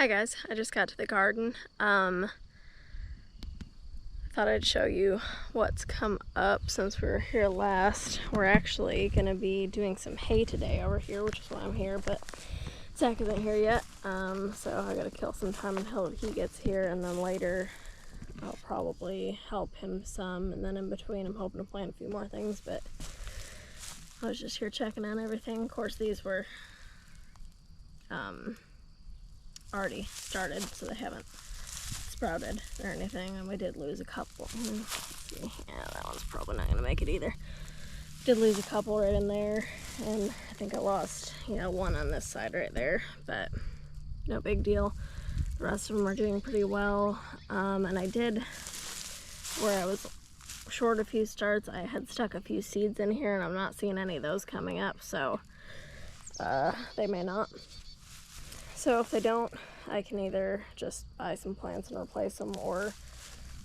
Hi guys, I just got to the garden. Thought I'd show you what's come up since we were here last. We're actually gonna be doing some hay today over here, which is why I'm here, but Zach isn't here yet. So I gotta kill some time until he gets here, and then later I'll probably help him some, and then in between I'm hoping to plant a few more things, but I was just here checking on everything. Of course, these were already started, so they haven't sprouted or anything, and we did lose a couple. Let's see. Yeah, that one's probably not gonna make it either. Did lose a couple right in there, and I think I lost, one on this side right there, but no big deal. The rest of them are doing pretty well. And I did, where I was short a few starts, I had stuck a few seeds in here, and I'm not seeing any of those coming up, so they may not. So if they don't, I can either just buy some plants and replace them, or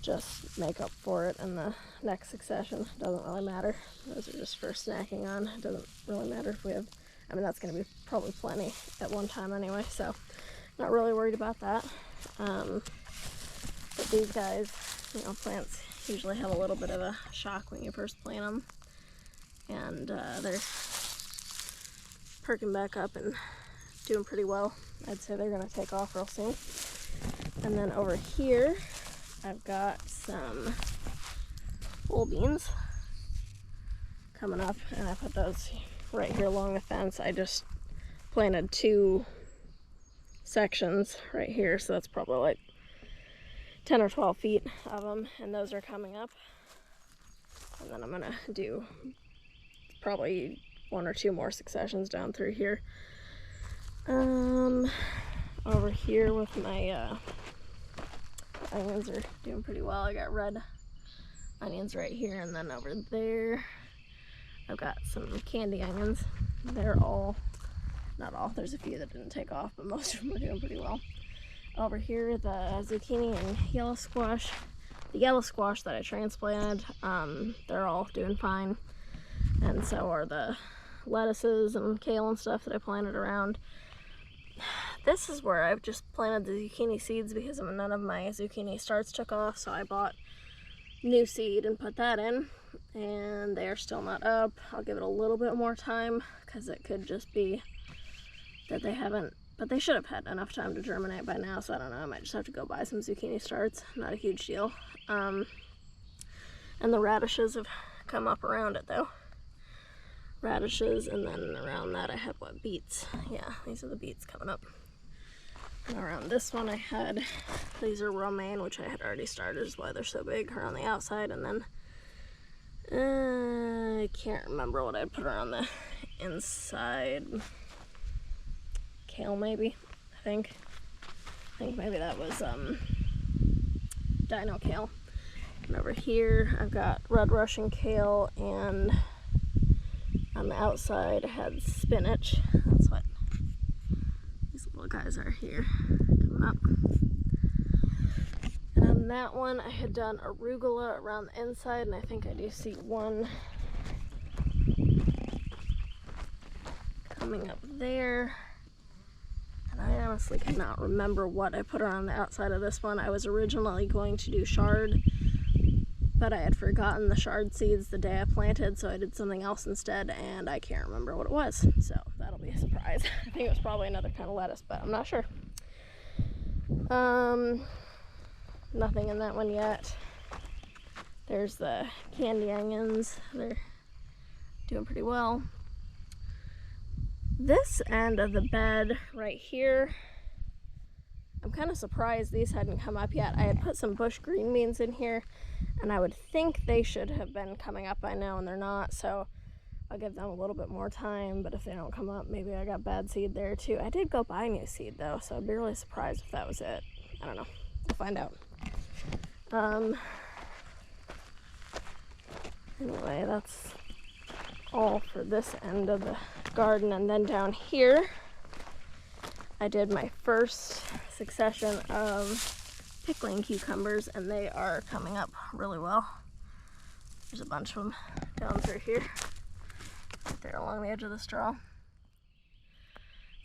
just make up for it in the next succession. Doesn't really matter. Those are just for snacking on. It doesn't really matter if we have, that's going to be probably plenty at one time anyway, so not really worried about that. But these guys, plants usually have a little bit of a shock when you first plant them, and they're perking back up and doing pretty well. I'd say they're going to take off real soon. And then over here, I've got some pole beans coming up, and I put those right here along the fence. I just planted 2 sections right here, so that's probably like 10 or 12 feet of them, and those are coming up. And then I'm going to do probably 1 or 2 more successions down through here. Over here with my onions are doing pretty well. I got red onions right here, and then over there I've got some candy onions. They're all, not all, there's a few that didn't take off, but most of them are doing pretty well. Over here, the zucchini and yellow squash. The yellow squash that I transplanted, they're all doing fine, and so are the lettuces and kale and stuff that I planted around. This is where I've just planted the zucchini seeds because none of my zucchini starts took off, so I bought new seed and put that in, and they are still not up. I'll give it a little bit more time because it could just be that they haven't, but they should have had enough time to germinate by now, so I don't know. I might just have to go buy some zucchini starts. Not a huge deal. And the radishes have come up around it though. Radishes, and then around that I have beets. Yeah, these are the beets coming up. And around this one I had, these are romaine, which I had already started, is why they're so big around the outside. And then I can't remember what I'd put around the inside. Kale maybe, I think maybe that was dino kale. And over here I've got red Russian kale, and on the outside I had spinach. That's what these little guys are here coming up. And on that one I had done arugula around the inside, and I think I do see one coming up there. And I honestly cannot remember what I put around the outside of this one. I was originally going to do chard, but I had forgotten the chard seeds the day I planted, so I did something else instead, and I can't remember what it was, so that'll be a surprise. I think it was probably another kind of lettuce, but I'm not sure. Nothing in that one yet. There's the candy onions. They're doing pretty well. This end of the bed right here, I'm kind of surprised these hadn't come up yet. I had put some bush green beans in here, and I would think they should have been coming up by now, and they're not, so I'll give them a little bit more time. But if they don't come up, maybe I got bad seed there too. I did go buy new seed though, so I'd be really surprised if that was it. I don't know. We'll find out. Anyway, that's all for this end of the garden. And then down here I did my first succession of pickling cucumbers, and they are coming up really well. There's a bunch of them down through here, right there along the edge of the straw.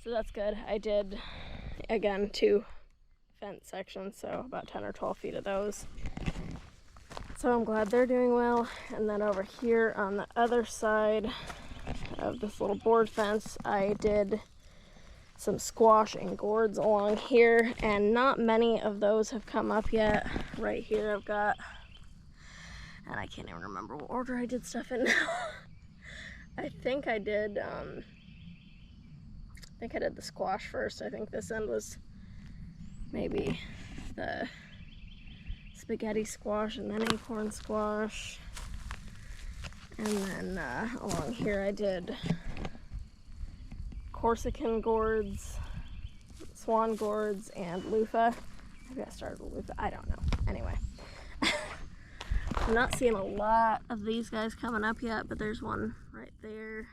So that's good. I did, again, 2 fence sections, so about 10 or 12 feet of those. So I'm glad they're doing well. And then over here on the other side of this little board fence, I did some squash and gourds along here, and not many of those have come up yet. Right here I've got, and I can't even remember what order I did stuff in now. I think I did the squash first. I think this end was maybe the spaghetti squash and then acorn squash. And then along here I did Corsican gourds, swan gourds, and loofah. Maybe I started with loofah, I don't know. Anyway, I'm not seeing a lot of these guys coming up yet, but there's one right there.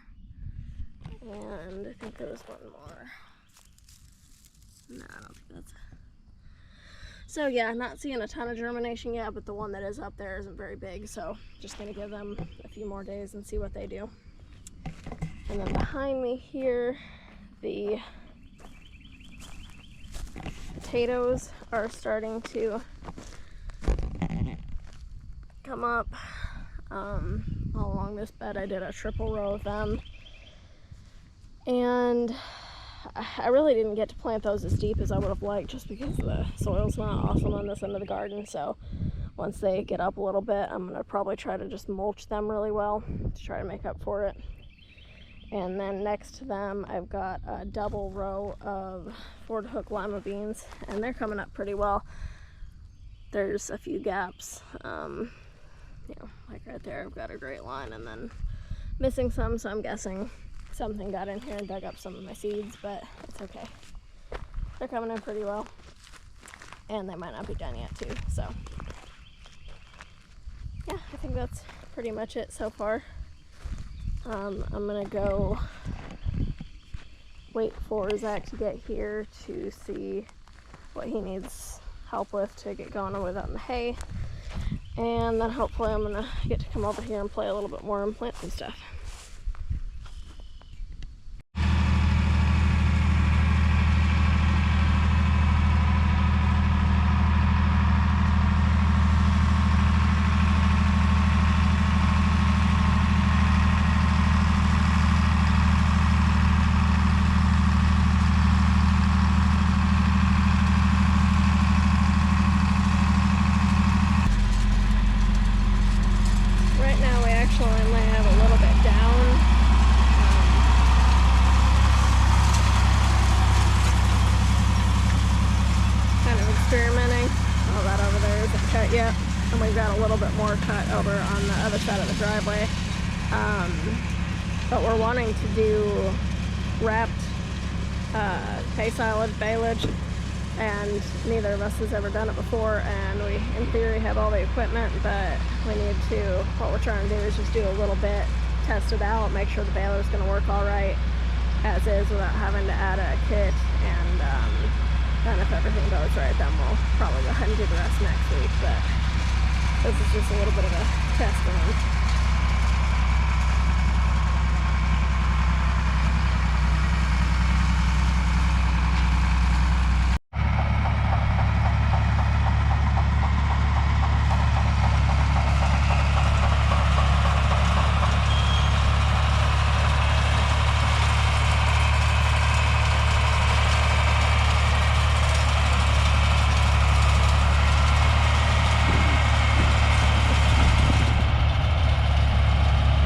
And I think there was one more. No, I don't think that's... So yeah, not seeing a ton of germination yet, but the one that is up there isn't very big, so just gonna give them a few more days and see what they do. And then behind me here, the potatoes are starting to come up all along this bed. I did a triple row of them, and I really didn't get to plant those as deep as I would have liked, just because the soil's not awesome on this end of the garden. So once they get up a little bit, I'm gonna probably try to just mulch them really well to try to make up for it. And then next to them, I've got a double row of Ford Hook lima beans, and they're coming up pretty well. There's a few gaps, you know, like right there, I've got a great line, and then missing some, so I'm guessing something got in here and dug up some of my seeds, but it's okay. They're coming in pretty well, and they might not be done yet too, so. Yeah, I think that's pretty much it so far. I'm gonna go wait for Zach to get here to see what he needs help with to get going with on the hay, and then hopefully I'm gonna get to come over here and play a little bit more and plant some stuff. Experimenting. All that over there isn't cut yet, and we've got a little bit more cut over on the other side of the driveway. But we're wanting to do wrapped hay silage, baleage, and neither of us has ever done it before, and we in theory have all the equipment, but we need to, what we're trying to do is just do a little bit, test it out, make sure the baler's going to work all right as is without having to add a kit, and then if everything goes right, then we'll probably go ahead and do the rest next week. But this is just a little bit of a test run.